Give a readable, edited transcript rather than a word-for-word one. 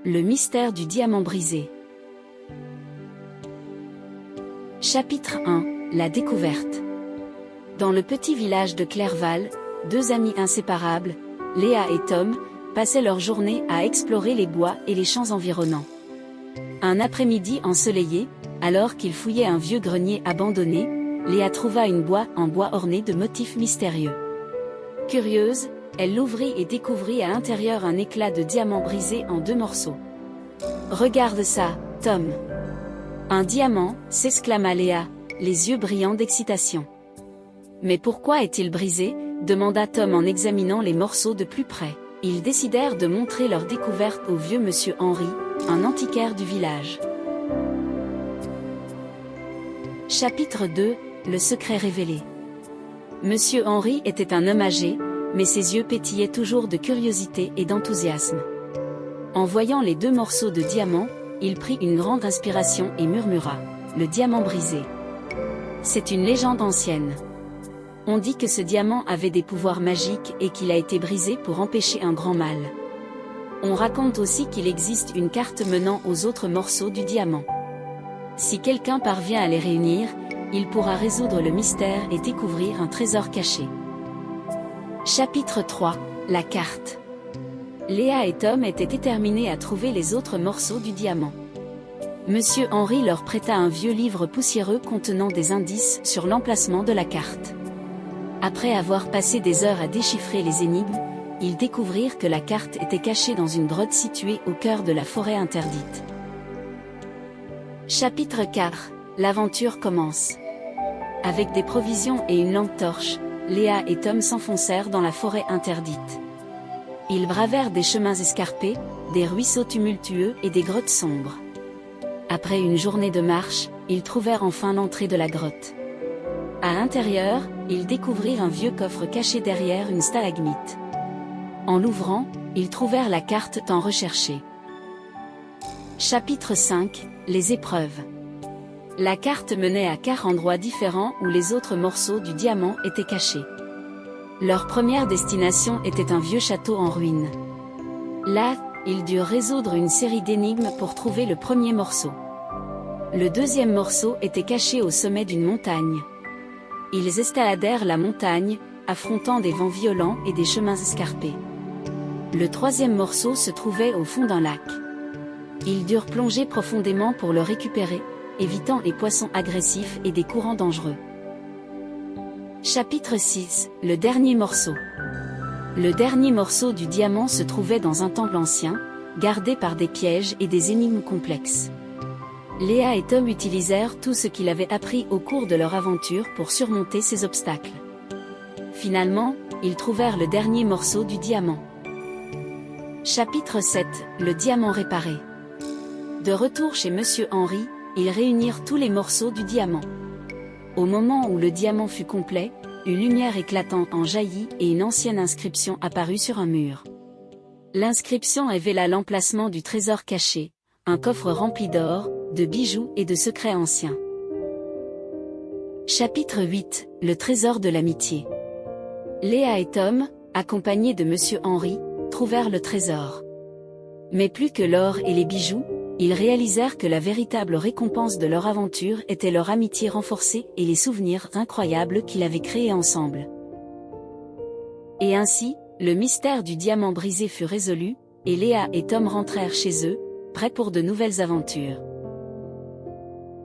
Le mystère du diamant brisé. Chapitre 1. La découverte. Dans le petit village de Clerval, deux amis inséparables, Léa et Tom, passaient leur journée à explorer les bois et les champs environnants. Un après-midi ensoleillé, alors qu'ils fouillaient un vieux grenier abandonné, Léa trouva une boîte en bois ornée de motifs mystérieux. Curieuse, elle l'ouvrit et découvrit à l'intérieur un éclat de diamant brisé en deux morceaux. « Regarde ça, Tom !» « Un diamant !» s'exclama Léa, les yeux brillants d'excitation. « Mais pourquoi est-il brisé ?» demanda Tom en examinant les morceaux de plus près. Ils décidèrent de montrer leur découverte au vieux monsieur Henri, un antiquaire du village. Chapitre 2. Le secret révélé. Monsieur Henri était un homme âgé, mais ses yeux pétillaient toujours de curiosité et d'enthousiasme. En voyant les deux morceaux de diamant, il prit une grande inspiration et murmura « Le diamant brisé. C'est une légende ancienne. On dit que ce diamant avait des pouvoirs magiques et qu'il a été brisé pour empêcher un grand mal. On raconte aussi qu'il existe une carte menant aux autres morceaux du diamant. Si quelqu'un parvient à les réunir, il pourra résoudre le mystère et découvrir un trésor caché. » Chapitre 3. La carte. Léa et Tom étaient déterminés à trouver les autres morceaux du diamant. Monsieur Henri leur prêta un vieux livre poussiéreux contenant des indices sur l'emplacement de la carte. Après avoir passé des heures à déchiffrer les énigmes, ils découvrirent que la carte était cachée dans une grotte située au cœur de la forêt interdite. Chapitre 4. L'aventure commence. Avec des provisions et une lampe torche, Léa et Tom s'enfoncèrent dans la forêt interdite. Ils bravèrent des chemins escarpés, des ruisseaux tumultueux et des grottes sombres. Après une journée de marche, ils trouvèrent enfin l'entrée de la grotte. À l'intérieur, ils découvrirent un vieux coffre caché derrière une stalagmite. En l'ouvrant, ils trouvèrent la carte tant recherchée. Chapitre 5. Les épreuves. La carte menait à 4 endroits différents où les autres morceaux du diamant étaient cachés. Leur première destination était un vieux château en ruine. Là, ils durent résoudre une série d'énigmes pour trouver le premier morceau. Le deuxième morceau était caché au sommet d'une montagne. Ils escaladèrent la montagne, affrontant des vents violents et des chemins escarpés. Le troisième morceau se trouvait au fond d'un lac. Ils durent plonger profondément pour le récupérer, évitant les poissons agressifs et des courants dangereux. Chapitre 6. Le dernier morceau. Le dernier morceau du diamant se trouvait dans un temple ancien, gardé par des pièges et des énigmes complexes. Léa et Tom utilisèrent tout ce qu'ils avaient appris au cours de leur aventure pour surmonter ces obstacles. Finalement, ils trouvèrent le dernier morceau du diamant. Chapitre 7. Le diamant réparé. De retour chez Monsieur Henri, ils réunirent tous les morceaux du diamant. Au moment où le diamant fut complet, une lumière éclatante en jaillit et une ancienne inscription apparut sur un mur. L'inscription révéla l'emplacement du trésor caché, un coffre rempli d'or, de bijoux et de secrets anciens. Chapitre 8. Le trésor de l'amitié. Léa et Tom, accompagnés de Monsieur Henri, trouvèrent le trésor. Mais plus que l'or et les bijoux, ils réalisèrent que la véritable récompense de leur aventure était leur amitié renforcée et les souvenirs incroyables qu'ils avaient créés ensemble. Et ainsi, le mystère du diamant brisé fut résolu, et Léa et Tom rentrèrent chez eux, prêts pour de nouvelles aventures.